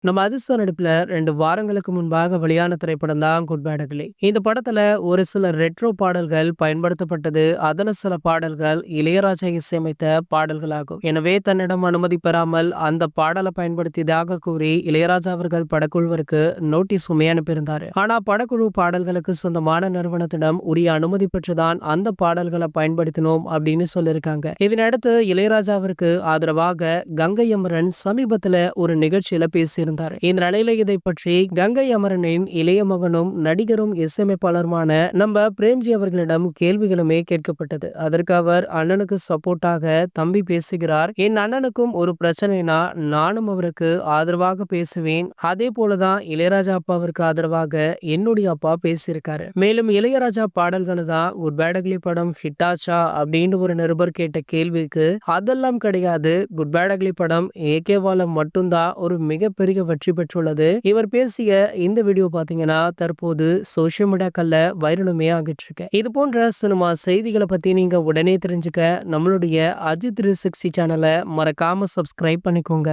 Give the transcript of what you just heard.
நம்ம அதிர்ஷ்ட நடிப்புல 2 வாரங்களுக்கு முன்பாக வெளியான திரைப்படம் தான் குட் பேட் அக்லி. இந்த படத்துல ஒரு சில ரெட்ரோ பாடல்கள் பயன்படுத்தப்பட்டது. அதுல சில பாடல்கள் இளையராஜா இசையமைத்த பாடல்களாகும். எனவே தன்னிடம் அனுமதி பெறாமல் அந்த பாடலை பயன்படுத்தியதாக கூறி இளையராஜா அவர்கள் படக்குழுவிற்கு நோட்டீஸுமே அனுப்பியிருந்தாரு. ஆனா படக்குழு பாடல்களுக்கு சொந்தமான நிறுவனத்திடம் உரிய அனுமதி பெற்றுதான் அந்த பாடல்களை பயன்படுத்தினோம் அப்படின்னு சொல்லியிருக்காங்க. இதனையடுத்து இளையராஜாவிற்கு ஆதரவாக கங்கை அமரன் சமீபத்துல ஒரு நிகழ்ச்சியில பேசியிருந்தார். இந்த நிலையில இதை பற்றி கங்கை அமரனின் இளைய மகனும் நடிகரும் இசையமைப்பாளருமான நம்ம பிரேம்ஜி அவர்களிடம் கேள்விகளுமே கேட்கப்பட்டது. அதற்கு அவர் அண்ணனுக்கு சப்போர்ட்டாக தம்பி பேசுகிறார், என் அண்ணனுக்கும் ஒரு பிரச்சனைனா நானும் அவருக்கு ஆதரவாக பேசுவேன், அதே போலதான் இளையராஜா அப்பாவிற்கு ஆதரவாக என்னுடைய அப்பா பேசியிருக்காரு. மேலும் இளையராஜா பாடல்கள் தான் குட் பேட் அக்லி படம் ஹிட் ஆச்சா அப்படின்னு ஒரு நிருபர் கேட்ட கேள்விக்கு அதெல்லாம் கிடையாது, குட் பேட் அக்லி படம் ஏகேவால மட்டும்தான் ஒரு மிகப்பெரிய வெற்றி பெற்றுள்ளது. இவர் பேசிய இந்த வீடியோ பாத்தீங்கன்னா தற்போது சோசியல் மீடியாக்கள்ல வைரலுமே ஆகிட்டு இருக்கு. இது போன்ற சினிமா செய்திகளை பத்தி நீங்க உடனே தெரிஞ்சுக்க நம்மளுடைய அஜித் 360 சேனலை மறக்காம சப்ஸ்கிரைப் பண்ணிக்கோங்க.